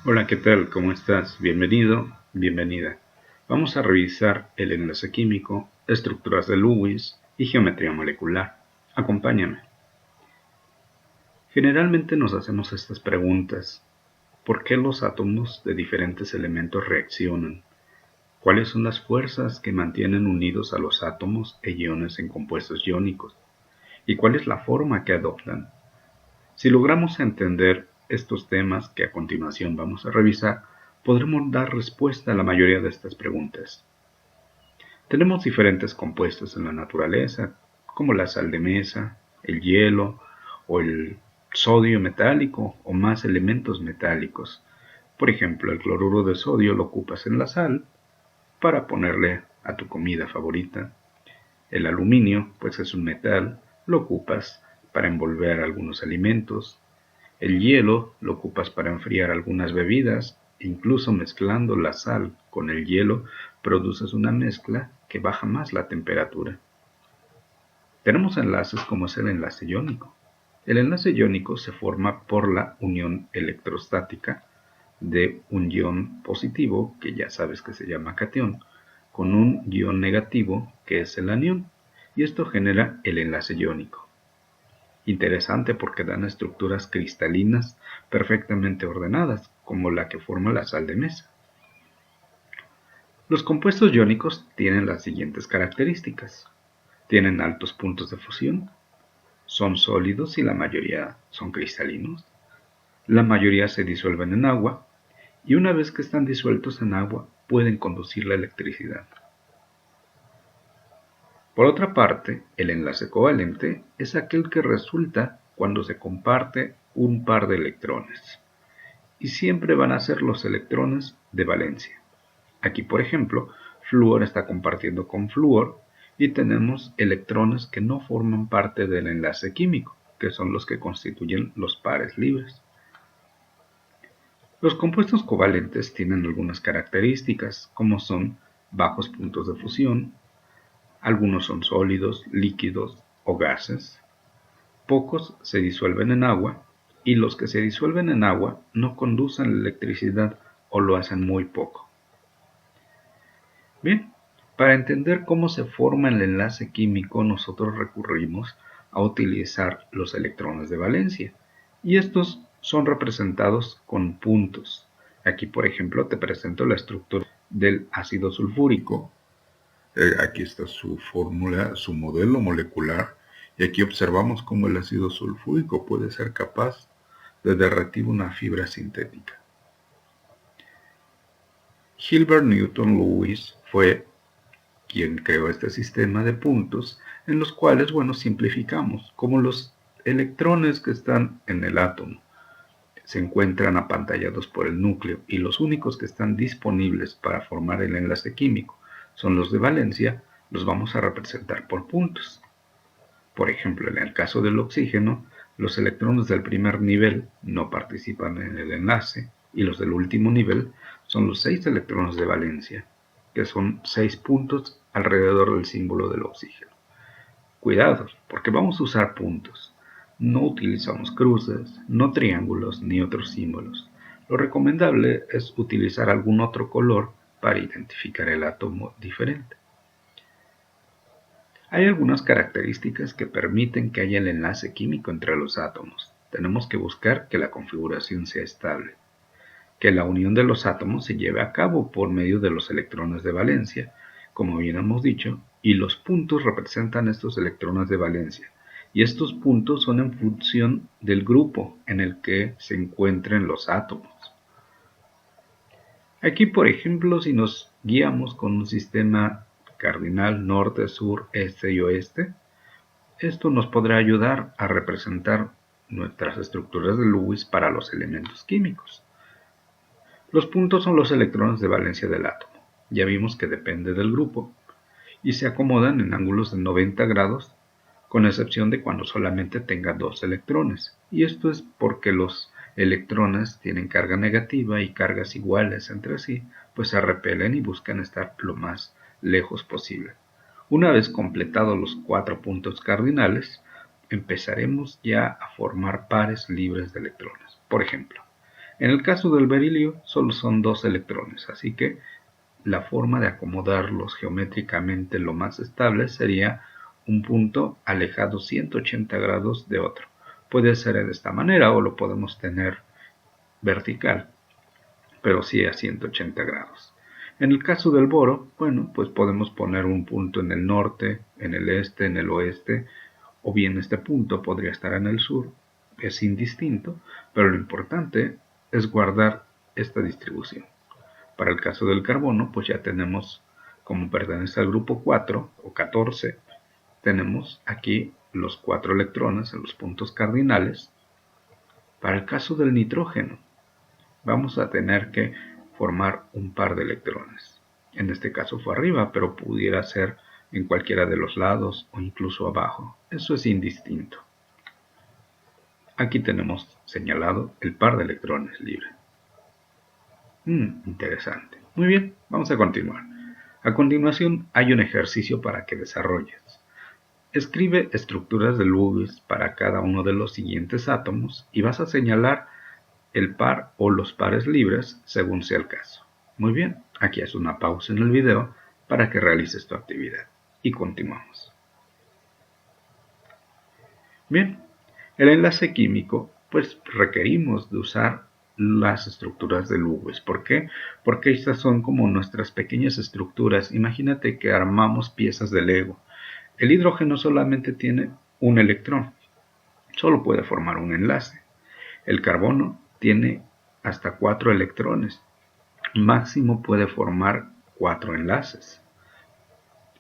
Hola, ¿qué tal? ¿Cómo estás? Bienvenido, bienvenida. Vamos a revisar el enlace químico, estructuras de Lewis y geometría molecular. Acompáñame. Generalmente nos hacemos estas preguntas. ¿Por qué los átomos de diferentes elementos reaccionan? ¿Cuáles son las fuerzas que mantienen unidos a los átomos e iones en compuestos iónicos? ¿Y cuál es la forma que adoptan? Si logramos entender estos temas que a continuación vamos a revisar, podremos dar respuesta a la mayoría de estas preguntas. Tenemos diferentes compuestos en la naturaleza, como la sal de mesa, el hielo o el sodio metálico o más elementos metálicos. Por ejemplo, el cloruro de sodio lo ocupas en la sal para ponerle a tu comida favorita. El aluminio, pues es un metal, lo ocupas para envolver algunos alimentos. El hielo lo ocupas para enfriar algunas bebidas, incluso mezclando la sal con el hielo produces una mezcla que baja más la temperatura. Tenemos enlaces como es el enlace iónico. El enlace iónico se forma por la unión electrostática de un ion positivo, que ya sabes que se llama catión, con un ion negativo, que es el anión, y esto genera el enlace iónico. Interesante porque dan estructuras cristalinas perfectamente ordenadas, como la que forma la sal de mesa. Los compuestos iónicos tienen las siguientes características. Tienen altos puntos de fusión, son sólidos y la mayoría son cristalinos. La mayoría se disuelven en agua y una vez que están disueltos en agua pueden conducir la electricidad. Por otra parte, el enlace covalente es aquel que resulta cuando se comparte un par de electrones, y siempre van a ser los electrones de valencia. Aquí, por ejemplo, flúor está compartiendo con flúor y tenemos electrones que no forman parte del enlace químico, que son los que constituyen los pares libres. Los compuestos covalentes tienen algunas características, como son bajos puntos de fusión, algunos son sólidos, líquidos o gases. Pocos se disuelven en agua y los que se disuelven en agua no conducen la electricidad o lo hacen muy poco. Bien, para entender cómo se forma el enlace químico nosotros recurrimos a utilizar los electrones de valencia y estos son representados con puntos. Aquí por ejemplo te presento la estructura del ácido sulfúrico. Aquí está su fórmula, su modelo molecular, y aquí observamos cómo el ácido sulfúrico puede ser capaz de derretir una fibra sintética. Gilbert Newton Lewis fue quien creó este sistema de puntos en los cuales, simplificamos, como los electrones que están en el átomo se encuentran apantallados por el núcleo y los únicos que están disponibles para formar el enlace químico son los de valencia, los vamos a representar por puntos. Por ejemplo, en el caso del oxígeno, los electrones del primer nivel no participan en el enlace y los del último nivel son los 6 electrones de valencia, que son 6 puntos alrededor del símbolo del oxígeno. Cuidado, porque vamos a usar puntos. No utilizamos cruces, no triángulos ni otros símbolos. Lo recomendable es utilizar algún otro color para identificar el átomo diferente. Hay algunas características que permiten que haya el enlace químico entre los átomos. Tenemos que buscar que la configuración sea estable, que la unión de los átomos se lleve a cabo por medio de los electrones de valencia, como bien hemos dicho, y los puntos representan estos electrones de valencia, y estos puntos son en función del grupo en el que se encuentren los átomos. Aquí, por ejemplo, si nos guiamos con un sistema cardinal norte, sur, este y oeste, esto nos podrá ayudar a representar nuestras estructuras de Lewis para los elementos químicos. Los puntos son los electrones de valencia del átomo. Ya vimos que depende del grupo y se acomodan en ángulos de 90 grados, con excepción de cuando solamente tenga 2 electrones. Y esto es porque los electrones tienen carga negativa y cargas iguales entre sí, pues se repelen y buscan estar lo más lejos posible. Una vez completados los 4 puntos cardinales, empezaremos ya a formar pares libres de electrones. Por ejemplo, En el caso del berilio solo son 2 electrones, así que la forma de acomodarlos geométricamente lo más estable sería un punto alejado 180 grados de otro. Puede ser de esta manera o lo podemos tener vertical, pero sí a 180 grados. En el caso del boro, bueno, pues podemos poner un punto en el norte, en el este, en el oeste, o bien este punto podría estar en el sur. Es indistinto, pero lo importante es guardar esta distribución. Para el caso del carbono, pues ya tenemos, como pertenece al grupo 4 o 14, tenemos aquí los 4 electrones en los puntos cardinales. Para el caso del nitrógeno, vamos a tener que formar un par de electrones. En este caso fue arriba, pero pudiera ser en cualquiera de los lados o incluso abajo. Eso es indistinto. Aquí tenemos señalado el par de electrones libre. Interesante. Muy bien, vamos a continuar. A continuación hay un ejercicio para que desarrolles. Escribe estructuras de Lewis para cada uno de los siguientes átomos y vas a señalar el par o los pares libres según sea el caso. Muy bien, aquí haz una pausa en el video para que realices tu actividad y continuamos. Bien, el enlace químico, pues requerimos de usar las estructuras de Lewis. ¿Por qué? Porque estas son como nuestras pequeñas estructuras. Imagínate que armamos piezas de Lego. El hidrógeno solamente tiene un electrón, solo puede formar un enlace. El carbono tiene hasta 4 electrones, máximo puede formar 4 enlaces.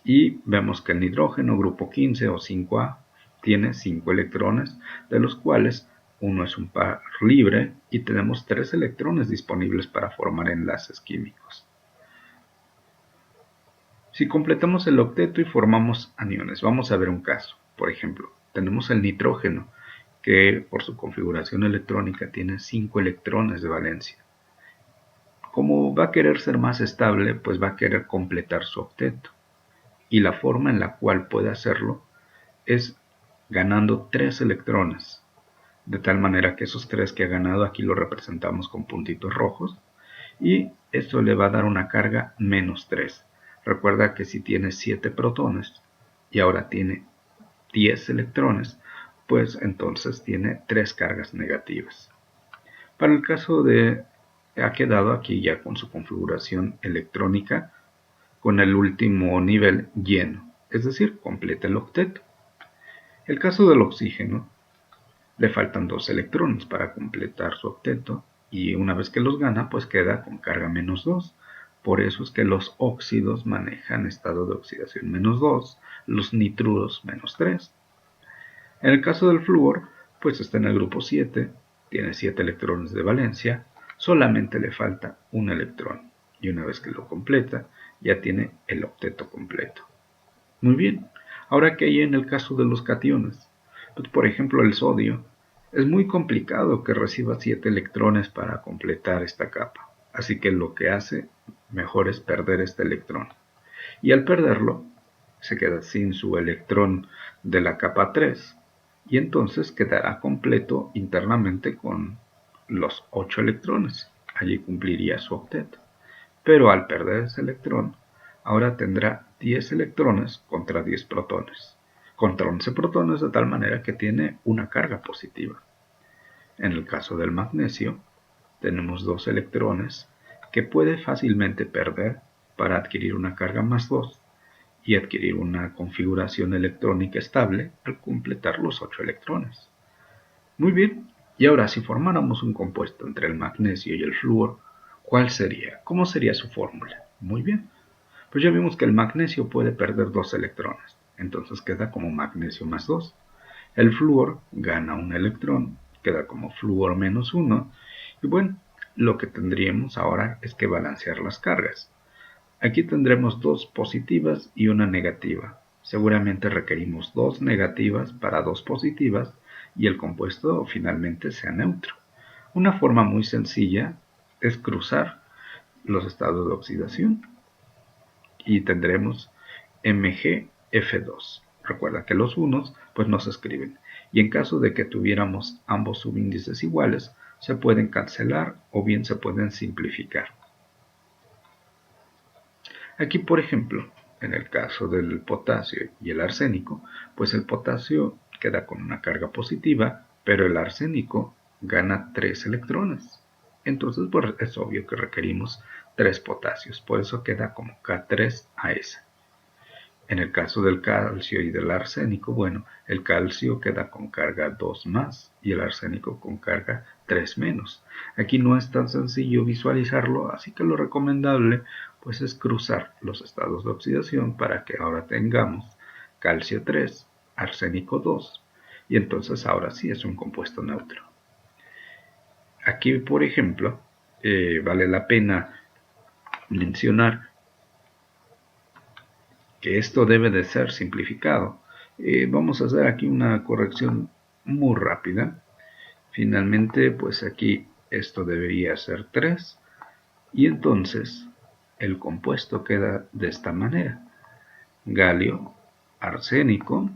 Y vemos que el nitrógeno, grupo 15 o 5A, tiene 5 electrones, de los cuales uno es un par libre y tenemos 3 electrones disponibles para formar enlaces químicos. Si completamos el octeto y formamos aniones, vamos a ver un caso. Por ejemplo, tenemos el nitrógeno, que por su configuración electrónica tiene 5 electrones de valencia. Como va a querer ser más estable, pues va a querer completar su octeto. Y la forma en la cual puede hacerlo es ganando 3 electrones. De tal manera que esos 3 que ha ganado aquí lo representamos con puntitos rojos. Y esto le va a dar una carga menos 3. Recuerda que si tiene 7 protones y ahora tiene 10 electrones, pues entonces tiene 3 cargas negativas. Para el caso de, ha quedado aquí ya con su configuración electrónica con el último nivel lleno, es decir, completa el octeto. El caso del oxígeno, le faltan 2 electrones para completar su octeto y una vez que los gana, pues queda con carga menos 2. Por eso es que los óxidos manejan estado de oxidación menos 2, los nitruros menos 3. En el caso del flúor, pues está en el grupo 7, tiene 7 electrones de valencia, solamente le falta un electrón y una vez que lo completa, ya tiene el octeto completo. Muy bien, ahora que hay en el caso de los cationes, pues por ejemplo el sodio, es muy complicado que reciba 7 electrones para completar esta capa, así que lo que hace mejor es perder este electrón. Y al perderlo, se queda sin su electrón de la capa 3, y entonces quedará completo internamente con los 8 electrones. Allí cumpliría su octeto. Pero al perder ese electrón, ahora tendrá 10 electrones contra 10 protones. Contra 11 protones de tal manera que tiene una carga positiva. En el caso del magnesio, tenemos 2 electrones que puede fácilmente perder para adquirir una carga más 2 y adquirir una configuración electrónica estable al completar los 8 electrones. Muy bien, y ahora si formáramos un compuesto entre el magnesio y el flúor, ¿cuál sería? ¿Cómo sería su fórmula? Muy bien, pues ya vimos que el magnesio puede perder 2 electrones, entonces queda como magnesio más 2. El flúor gana un electrón, queda como flúor menos 1, y bueno, lo que tendríamos ahora es que balancear las cargas. Aquí tendremos 2 positivas y una negativa. Seguramente requerimos 2 negativas para 2 positivas y el compuesto finalmente sea neutro. Una forma muy sencilla es cruzar los estados de oxidación y tendremos MgF2. Recuerda que los unos pues no se escriben y en caso de que tuviéramos ambos subíndices iguales se pueden cancelar o bien se pueden simplificar. Aquí, por ejemplo, en el caso del potasio y el arsénico, pues el potasio queda con una carga positiva, pero el arsénico gana 3 electrones. Entonces, pues es obvio que requerimos 3 potasios, por eso queda como K3AS. En el caso del calcio y del arsénico, bueno, el calcio queda con carga 2 más y el arsénico con carga 3 menos. Aquí no es tan sencillo visualizarlo, así que lo recomendable pues es cruzar los estados de oxidación para que ahora tengamos calcio 3, arsénico 2 y entonces ahora sí es un compuesto neutro. Aquí, por ejemplo, vale la pena mencionar que esto debe de ser simplificado. Vamos a hacer aquí una corrección muy rápida. Finalmente, pues aquí esto debería ser 3 y entonces el compuesto queda de esta manera. Galio, arsénico,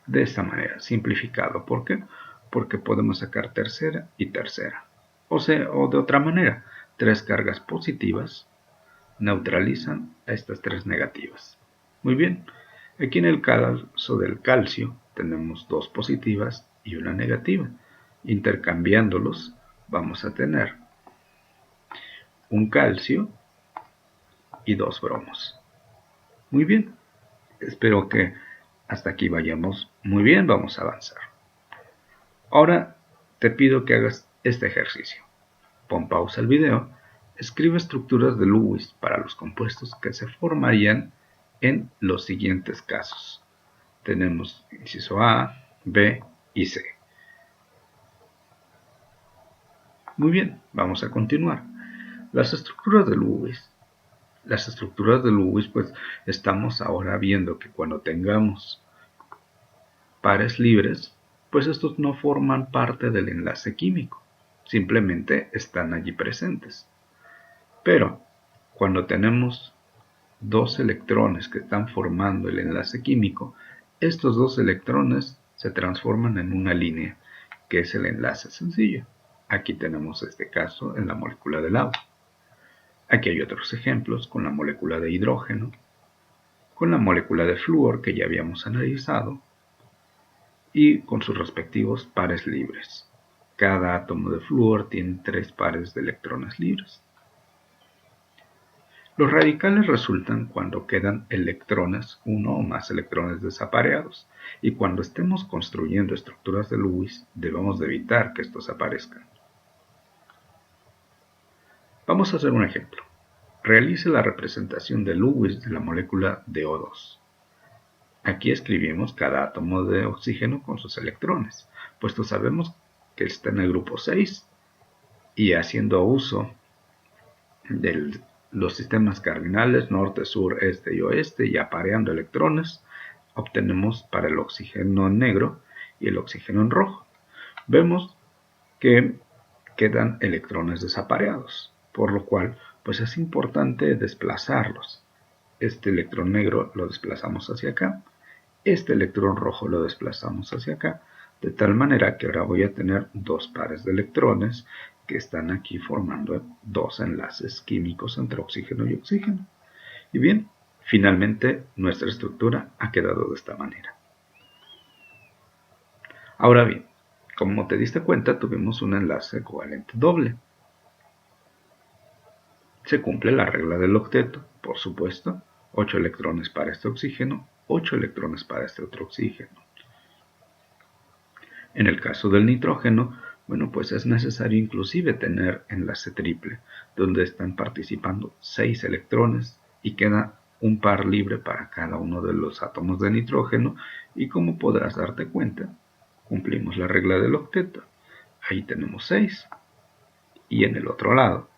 de esta manera, simplificado. ¿Por qué? Porque podemos sacar tercera y tercera. O de otra manera, 3 cargas positivas neutralizan a estas 3 negativas. Muy bien, aquí en el caso del calcio tenemos 2 positivas y una negativa. Intercambiándolos vamos a tener un calcio y 2 bromos. Muy bien, espero que hasta aquí vayamos muy bien, vamos a avanzar. Ahora te pido que hagas este ejercicio. Pon pausa al video, escribe estructuras de Lewis para los compuestos que se formarían en los siguientes casos. Tenemos inciso A, B y C. Muy bien, vamos a continuar. Las estructuras de Lewis. Las estructuras de Lewis, pues estamos ahora viendo que cuando tengamos pares libres, pues estos no forman parte del enlace químico, simplemente están allí presentes. Pero cuando tenemos dos electrones que están formando el enlace químico, estos dos electrones se transforman en una línea, que es el enlace sencillo. Aquí tenemos este caso en la molécula del agua. Aquí hay otros ejemplos con la molécula de hidrógeno, con la molécula de flúor que ya habíamos analizado, y con sus respectivos pares libres. Cada átomo de flúor tiene 3 pares de electrones libres. Los radicales resultan cuando quedan electrones, uno o más electrones desapareados, y cuando estemos construyendo estructuras de Lewis debemos de evitar que estos aparezcan. Vamos a hacer un ejemplo. Realice la representación de Lewis de la molécula de O2. Aquí escribimos cada átomo de oxígeno con sus electrones, puesto sabemos que está en el grupo 6 y haciendo uso de los sistemas cardinales norte, sur, este y oeste y apareando electrones, obtenemos para el oxígeno en negro y el oxígeno en rojo. Vemos que quedan electrones desapareados, por lo cual pues es importante desplazarlos. Este electrón negro lo desplazamos hacia acá, este electrón rojo lo desplazamos hacia acá, de tal manera que ahora voy a tener dos pares de electrones que están aquí formando dos enlaces químicos entre oxígeno y oxígeno. Y bien, finalmente nuestra estructura ha quedado de esta manera. Ahora bien, como te diste cuenta, tuvimos un enlace covalente doble. Se cumple la regla del octeto, por supuesto, 8 electrones para este oxígeno, 8 electrones para este otro oxígeno. En el caso del nitrógeno, bueno, pues es necesario inclusive tener enlace triple, donde están participando 6 electrones y queda un par libre para cada uno de los átomos de nitrógeno y como podrás darte cuenta, cumplimos la regla del octeto. Ahí tenemos 6 y en el otro lado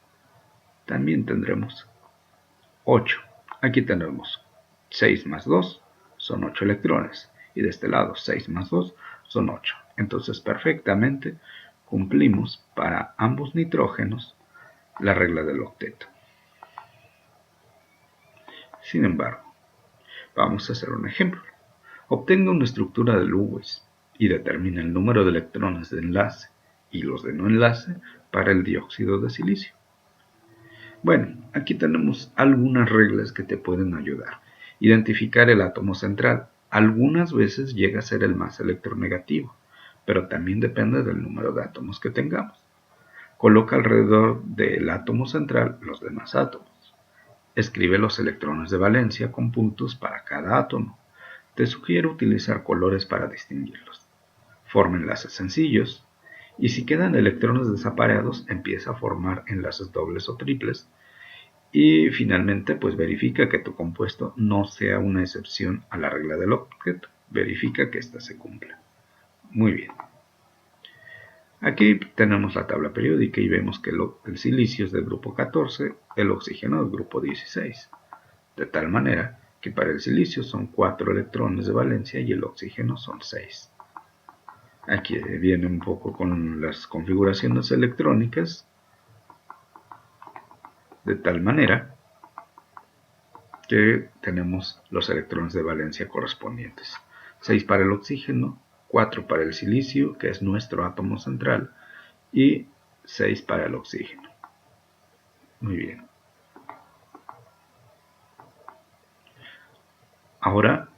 también tendremos 8. Aquí tenemos 6 más 2 son 8 electrones y de este lado 6 más 2 son 8. Entonces perfectamente cumplimos para ambos nitrógenos la regla del octeto. Sin embargo, vamos a hacer un ejemplo. Obtenga una estructura de Lewis y determina el número de electrones de enlace y los de no enlace para el dióxido de silicio. Bueno, aquí tenemos algunas reglas que te pueden ayudar. Identificar el átomo central. Algunas veces llega a ser el más electronegativo, pero también depende del número de átomos que tengamos. Coloca alrededor del átomo central los demás átomos. Escribe los electrones de valencia con puntos para cada átomo. Te sugiero utilizar colores para distinguirlos. Forma enlaces sencillos, y si quedan electrones desapareados, empieza a formar enlaces dobles o triples. Y finalmente, pues verifica que tu compuesto no sea una excepción a la regla del objeto. Verifica que ésta se cumpla. Muy bien. Aquí tenemos la tabla periódica y vemos que el silicio es del grupo 14, el oxígeno del grupo 16. De tal manera que para el silicio son 4 electrones de valencia y el oxígeno son 6. Aquí viene un poco con las configuraciones electrónicas, de tal manera que tenemos los electrones de valencia correspondientes. 6 para el oxígeno, 4 para el silicio, que es nuestro átomo central, y 6 para el oxígeno. Muy bien. Ahora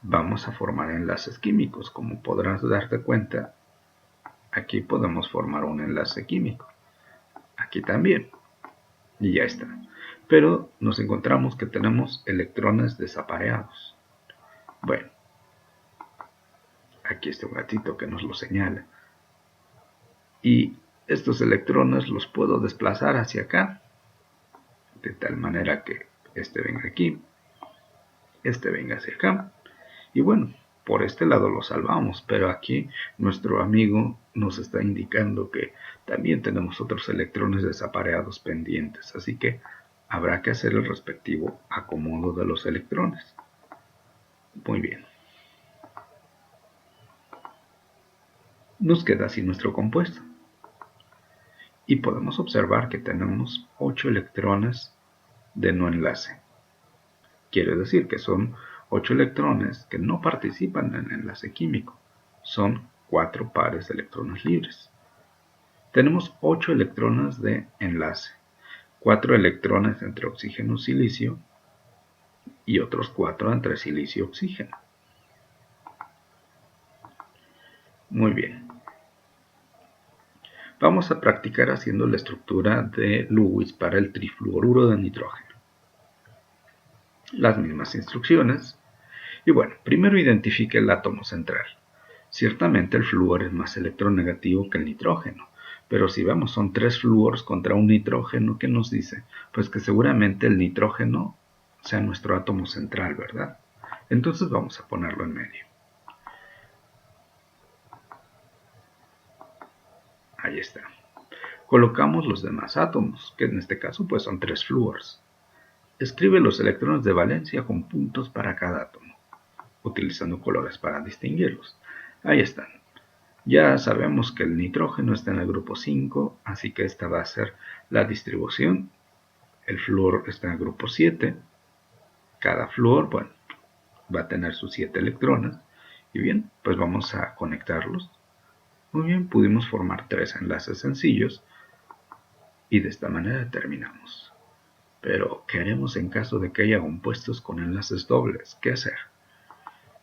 vamos a formar enlaces químicos. Como podrás darte cuenta, aquí podemos formar un enlace químico. Aquí también. Y ya está. Pero nos encontramos que tenemos electrones desapareados. Bueno, aquí está un gatito que nos lo señala. Y estos electrones los puedo desplazar hacia acá, de tal manera que este venga aquí, este venga hacia acá. Y bueno, por este lado lo salvamos, pero aquí nuestro amigo nos está indicando que también tenemos otros electrones desapareados pendientes, así que habrá que hacer el respectivo acomodo de los electrones. Muy bien. Nos queda así nuestro compuesto. Y podemos observar que tenemos 8 electrones de no enlace. Quiere decir que son 8 electrones que no participan en el enlace químico. Son 4 pares de electrones libres. Tenemos 8 electrones de enlace, 4 electrones entre oxígeno y silicio y otros 4 entre silicio y oxígeno. Muy bien. Vamos a practicar haciendo la estructura de Lewis para el trifluoruro de nitrógeno. Las mismas instrucciones. Y bueno, primero identifique el átomo central. Ciertamente el flúor es más electronegativo que el nitrógeno, pero si vemos son 3 flúors contra un nitrógeno, ¿qué nos dice? Pues que seguramente el nitrógeno sea nuestro átomo central, ¿verdad? Entonces vamos a ponerlo en medio. Ahí está. Colocamos los demás átomos, que en este caso pues son 3 flúors. Escribe los electrones de valencia con puntos para cada átomo, utilizando colores para distinguirlos. Ahí están. Ya sabemos que el nitrógeno está en el grupo 5, así que esta va a ser la distribución. El flúor está en el grupo 7. Cada flúor, bueno, va a tener sus 7 electrones. Y bien, pues vamos a conectarlos. Muy bien, pudimos formar 3 enlaces sencillos y de esta manera terminamos. Pero, ¿qué haremos en caso de que haya compuestos con enlaces dobles? ¿Qué hacer?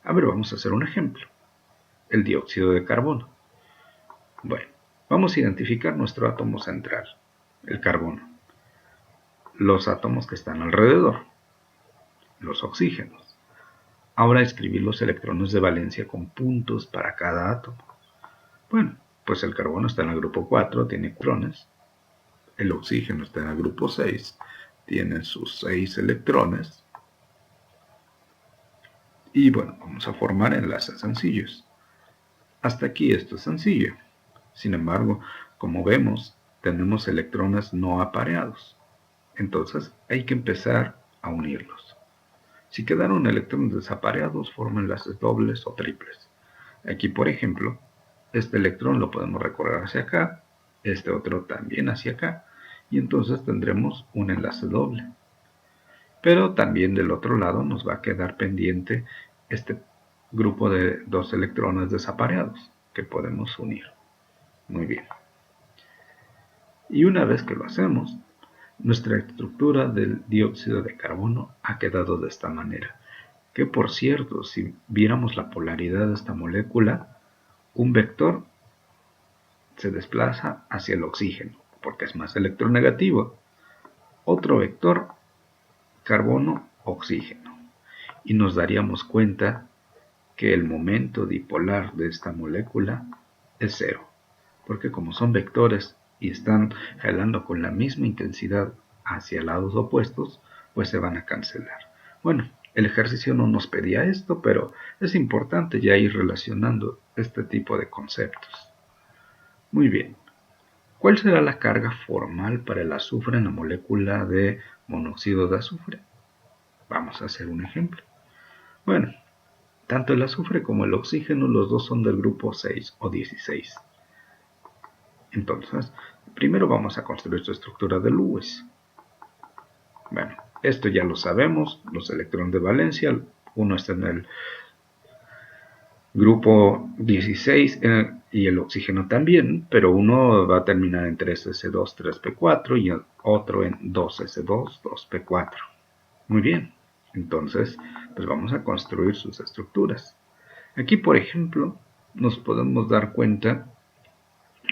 A ver, vamos a hacer un ejemplo. El dióxido de carbono. Bueno, vamos a identificar nuestro átomo central, el carbono. Los átomos que están alrededor, los oxígenos. Ahora escribir los electrones de valencia con puntos para cada átomo. Bueno, pues el carbono está en el grupo 4, tiene electrones. El oxígeno está en el grupo 6, tiene sus 6 electrones. Y bueno, vamos a formar enlaces sencillos. Hasta aquí esto es sencillo. Sin embargo, como vemos, tenemos electrones no apareados. Entonces hay que empezar a unirlos. Si quedaron electrones desapareados, forman enlaces dobles o triples. Aquí, por ejemplo, este electrón lo podemos recorrer hacia acá, este otro también hacia acá, y entonces tendremos un enlace doble. Pero también del otro lado nos va a quedar pendiente este grupo de 2 electrones desapareados que podemos unir. Muy bien. Y una vez que lo hacemos, nuestra estructura del dióxido de carbono ha quedado de esta manera. Que por cierto, si viéramos la polaridad de esta molécula, un vector se desplaza hacia el oxígeno, porque es más electronegativo. Otro vector, carbono-oxígeno. Y nos daríamos cuenta que el momento dipolar de esta molécula es cero, porque como son vectores y están jalando con la misma intensidad hacia lados opuestos, pues se van a cancelar. Bueno, el ejercicio no nos pedía esto, pero es importante ya ir relacionando este tipo de conceptos. Muy bien. ¿Cuál será la carga formal para el azufre en la molécula de monóxido de azufre? Vamos a hacer un ejemplo. Bueno, tanto el azufre como el oxígeno, los dos son del grupo 6 o 16. Entonces, primero vamos a construir su estructura de Lewis. Bueno, esto ya lo sabemos, los electrones de valencia, uno está en el grupo 16 y el oxígeno también, pero uno va a terminar en 3s2, 3p4 y el otro en 2s2, 2p4. Muy bien, entonces pues vamos a construir sus estructuras. Aquí, por ejemplo, nos podemos dar cuenta,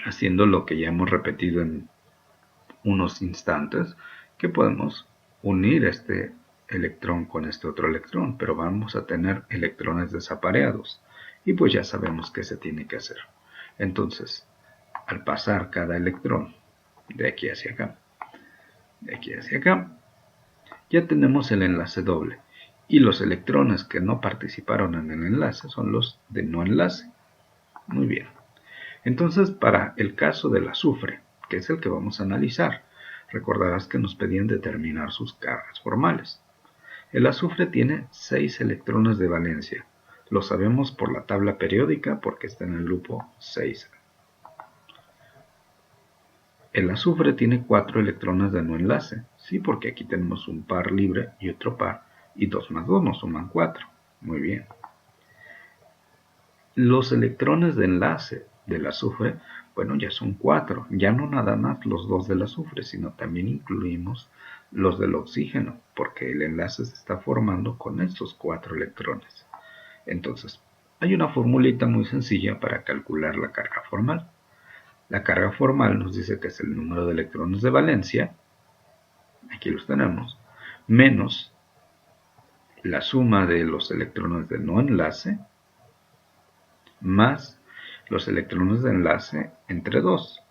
haciendo lo que ya hemos repetido en unos instantes, que podemos unir este electrón con este otro electrón, pero vamos a tener electrones desapareados. Y pues ya sabemos qué se tiene que hacer. Entonces, al pasar cada electrón de aquí hacia acá, de aquí hacia acá, ya tenemos el enlace doble. Y los electrones que no participaron en el enlace son los de no enlace. Muy bien. Entonces, para el caso del azufre, que es el que vamos a analizar, recordarás que nos pedían determinar sus cargas formales. El azufre tiene 6 electrones de valencia. Lo sabemos por la tabla periódica porque está en el grupo 6. El azufre tiene 4 electrones de no enlace. Sí, porque aquí tenemos un par libre y otro par. Y 2 más 2 nos suman 4. Muy bien. Los electrones de enlace del azufre, bueno, ya son 4. Ya no nada más los 2 del azufre, sino también incluimos los del oxígeno, porque el enlace se está formando con estos 4 electrones. Entonces, hay una formulita muy sencilla para calcular la carga formal. La carga formal nos dice que es el número de electrones de valencia, aquí los tenemos, menos la suma de los electrones de no enlace, más los electrones de enlace entre 2.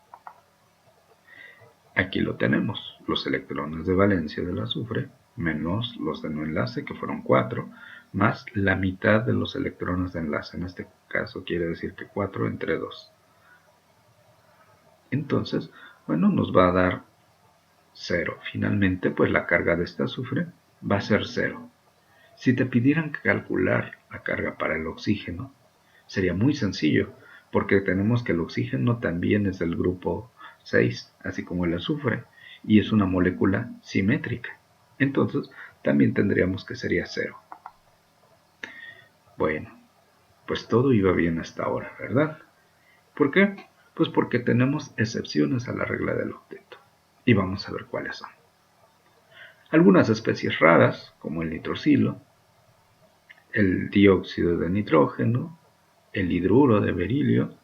Aquí lo tenemos, los electrones de valencia del azufre, menos los de no enlace, que fueron 4, más la mitad de los electrones de enlace. En este caso quiere decir que 4 entre 2. Entonces, bueno, nos va a dar 0. Finalmente, pues la carga de este azufre va a ser 0. Si te pidieran calcular la carga para el oxígeno, sería muy sencillo, porque tenemos que el oxígeno también es del grupo 6, así como el azufre, y es una molécula simétrica. Entonces, también tendríamos que sería 0. Bueno, pues todo iba bien hasta ahora, ¿verdad? ¿Por qué? Pues porque tenemos excepciones a la regla del octeto. Y vamos a ver cuáles son. Algunas especies raras, como el nitrosilo, el dióxido de nitrógeno, el hidruro de berilio,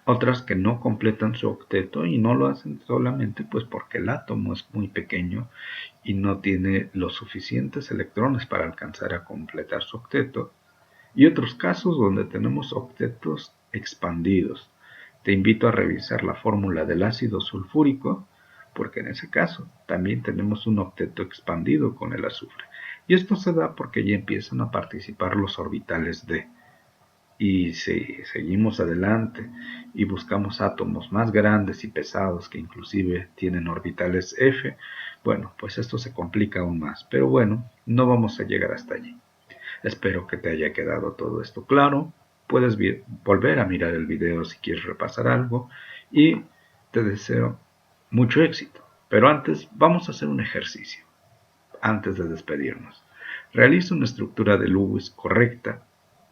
otras que no completan su octeto y no lo hacen solamente pues porque el átomo es muy pequeño y no tiene los suficientes electrones para alcanzar a completar su octeto, y otros casos donde tenemos octetos expandidos. Te invito a revisar la fórmula del ácido sulfúrico, porque en ese caso también tenemos un octeto expandido con el azufre. Y esto se da porque ya empiezan a participar los orbitales D. Y si seguimos adelante y buscamos átomos más grandes y pesados que inclusive tienen orbitales F, bueno, pues esto se complica aún más. Pero bueno, no vamos a llegar hasta allí. Espero que te haya quedado todo esto claro. Puedes volver a mirar el video si quieres repasar algo y te deseo mucho éxito. Pero antes vamos a hacer un ejercicio. Antes de despedirnos, realiza una estructura de Lewis correcta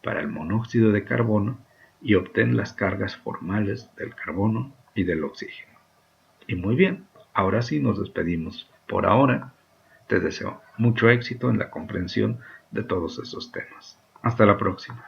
para el monóxido de carbono y obtén las cargas formales del carbono y del oxígeno. Y muy bien, ahora sí nos despedimos. Por ahora, te deseo mucho éxito en la comprensión de todos esos temas. Hasta la próxima.